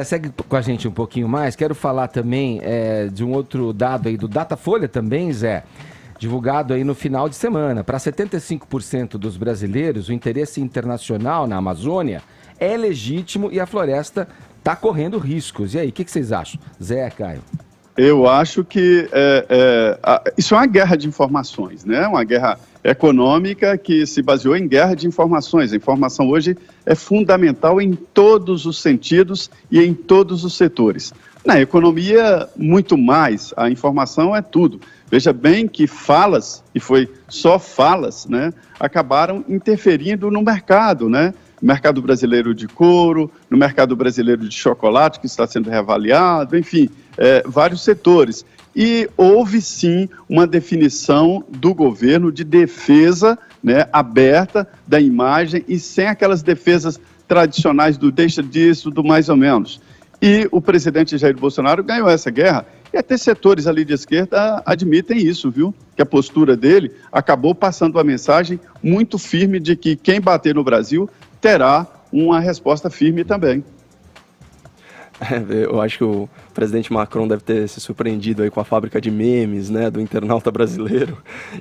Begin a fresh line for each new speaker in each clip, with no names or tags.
Segue com a gente um pouquinho mais. Quero falar também de um outro dado aí do Datafolha também, Zé, divulgado aí no final de semana. Para 75% dos brasileiros, o interesse internacional na Amazônia é legítimo e a floresta está correndo riscos. E aí, o que vocês acham? Zé, Caio?
Eu acho que isso é uma guerra de informações, né? Uma guerra econômica que se baseou em guerra de informações. A informação hoje é fundamental em todos os sentidos e em todos os setores. Na economia, muito mais. A informação é tudo. Veja bem que falas, e foi só falas, né, acabaram interferindo no mercado, né? No mercado brasileiro de couro, no mercado brasileiro de chocolate, que está sendo reavaliado, enfim, vários setores. E houve, sim, uma definição do governo de defesa, né, aberta da imagem e sem aquelas defesas tradicionais do deixa disso, do mais ou menos. E o presidente Jair Bolsonaro ganhou essa guerra. E até setores ali de esquerda admitem isso, viu? Que a postura dele acabou passando uma mensagem muito firme de que quem bater no Brasil terá uma resposta firme também.
Eu acho que o presidente Macron deve ter se surpreendido aí com a fábrica de memes, né, do internauta brasileiro.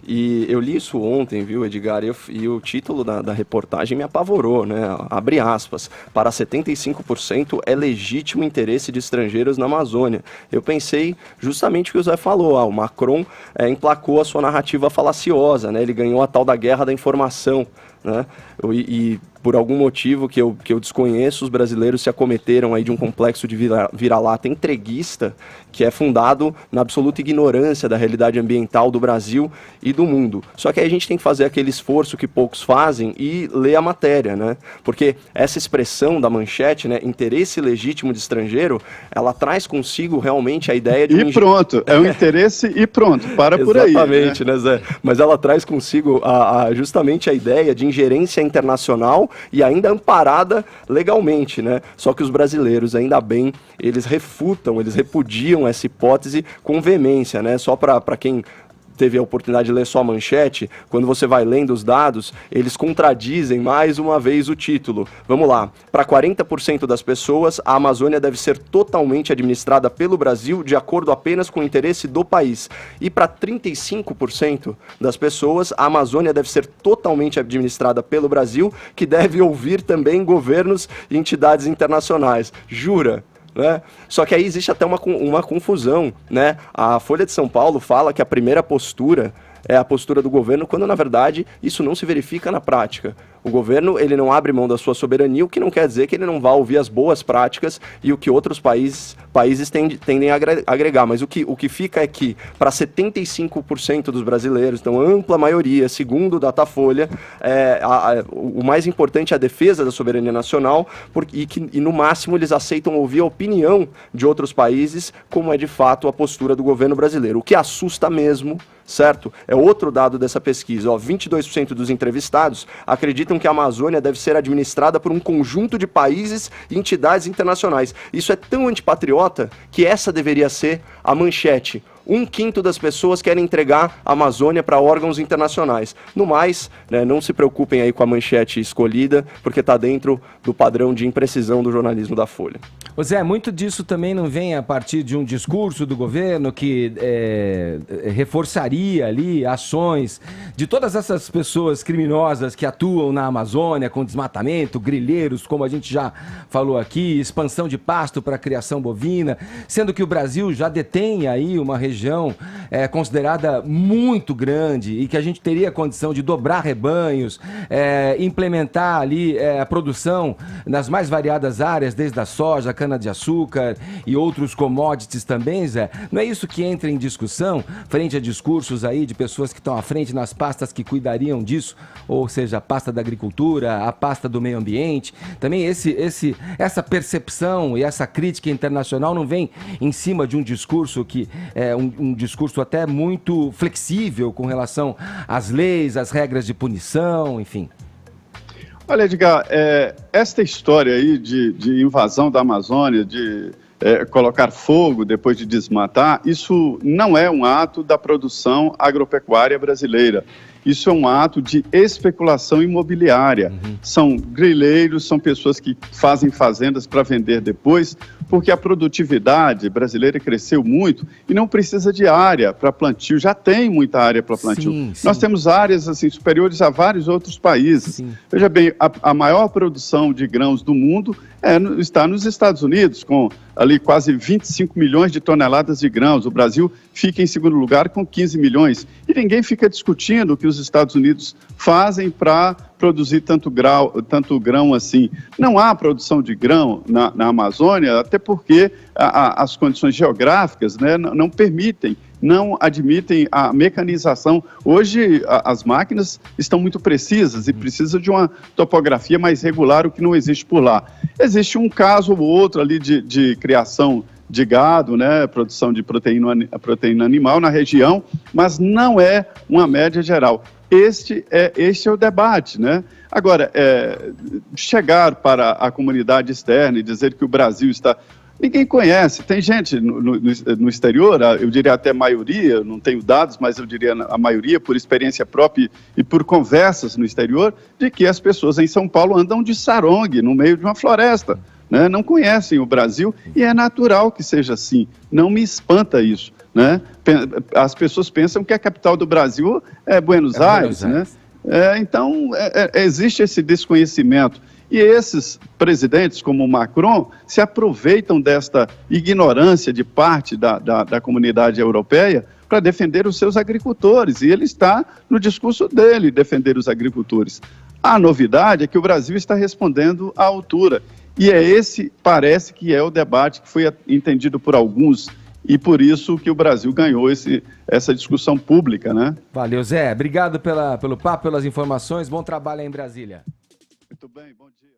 E eu li isso ontem, viu, Edgar, e o título da reportagem me apavorou, né, abre aspas, para 75% é legítimo interesse de estrangeiros na Amazônia. Eu pensei justamente o que o Zé falou, o Macron emplacou a sua narrativa falaciosa, né, ele ganhou a tal da guerra da informação, né, e por algum motivo que eu desconheço, os brasileiros se acometeram aí de um complexo de vira-lata entreguista que é fundado na absoluta ignorância da realidade ambiental do Brasil e do mundo. Só que aí a gente tem que fazer aquele esforço que poucos fazem e ler a matéria, né? Porque essa expressão da manchete, né, interesse legítimo de estrangeiro, ela traz consigo realmente a ideia de...
E pronto, é um interesse e pronto, para por aí.
Exatamente, né, Zé? Mas ela traz consigo justamente a ideia de ingerência internacional e ainda amparada legalmente, né? Só que os brasileiros, ainda bem, eles repudiam essa hipótese com veemência, né? Só para quem teve a oportunidade de ler só a manchete, quando você vai lendo os dados, eles contradizem mais uma vez o título. Vamos lá. Para 40% das pessoas, a Amazônia deve ser totalmente administrada pelo Brasil de acordo apenas com o interesse do país. E para 35% das pessoas, a Amazônia deve ser totalmente administrada pelo Brasil, que deve ouvir também governos e entidades internacionais. Jura? Né? Só que aí existe até uma confusão, né? A Folha de São Paulo fala que a primeira postura é a postura do governo, quando na verdade isso não se verifica na prática. O governo, ele não abre mão da sua soberania, o que não quer dizer que ele não vá ouvir as boas práticas e o que outros países tendem a agregar. Mas o que fica é que, para 75% dos brasileiros, então ampla maioria, segundo o Datafolha, o mais importante é a defesa da soberania nacional, e no máximo eles aceitam ouvir a opinião de outros países, como é de fato a postura do governo brasileiro. O que assusta mesmo, certo? É outro dado dessa pesquisa. 22% dos entrevistados acreditam que a Amazônia deve ser administrada por um conjunto de países e entidades internacionais. Isso é tão antipatriota que essa deveria ser a manchete. 1/5 das pessoas querem entregar a Amazônia para órgãos internacionais. No mais, né, não se preocupem aí com a manchete escolhida, porque está dentro do padrão de imprecisão do jornalismo da Folha.
Ô Zé, muito disso também não vem a partir de um discurso do governo que reforçaria ali ações de todas essas pessoas criminosas que atuam na Amazônia com desmatamento, grileiros, como a gente já falou aqui, expansão de pasto para criação bovina, sendo que o Brasil já detém aí uma região considerada muito grande e que a gente teria condição de dobrar rebanhos, implementar ali a produção nas mais variadas áreas, desde a soja, cana-de-açúcar e outros commodities também, Zé. Não é isso que entra em discussão frente a discursos aí de pessoas que estão à frente nas pastas que cuidariam disso, ou seja, a pasta da agricultura, a pasta do meio ambiente. Também essa percepção e essa crítica internacional não vem em cima de um discurso que é um discurso até muito flexível com relação às leis, às regras de punição, enfim.
Olha, Edgar, esta história aí de invasão da Amazônia, de colocar fogo depois de desmatar, isso não é um ato da produção agropecuária brasileira. isso é um ato de especulação imobiliária. São grileiros, são pessoas que fazem fazendas para vender depois, porque a produtividade brasileira cresceu muito e não precisa de área para plantio, já tem muita área para plantio.
Sim.
Nós temos áreas assim, superiores a vários outros países.
Sim.
Veja bem, a maior produção de grãos do mundo está nos Estados Unidos, com ali quase 25 milhões de toneladas de grãos. O Brasil fica em segundo lugar com 15 milhões. E ninguém fica discutindo o que os Estados Unidos fazem para produzir tanto grão assim. Não há produção de grão na Amazônia, até porque as condições geográficas, né, não permitem, não admitem a mecanização. Hoje, as máquinas estão muito precisas e precisam de uma topografia mais regular, o que não existe por lá. Existe um caso ou outro ali de criação de gado, né, produção de proteína animal na região, mas não é uma média geral. Este é o debate, né? Agora, chegar para a comunidade externa e dizer que o Brasil está... Ninguém conhece, tem gente no exterior, eu diria até a maioria, não tenho dados, mas eu diria a maioria, por experiência própria e por conversas no exterior, de que as pessoas em São Paulo andam de sarong no meio de uma floresta, né? Não conhecem o Brasil e é natural que seja assim, não me espanta isso, né? As pessoas pensam que a capital do Brasil é Buenos Aires, né? Então, existe esse desconhecimento. E esses presidentes, como o Macron, se aproveitam desta ignorância de parte da comunidade europeia para defender os seus agricultores. E ele está no discurso dele, defender os agricultores. A novidade é que o Brasil está respondendo à altura. E parece que é o debate que foi entendido por alguns e por isso que o Brasil ganhou essa discussão pública, né?
Valeu, Zé. Obrigado pelo papo, pelas informações. Bom trabalho aí em Brasília.
Muito bem, bom dia.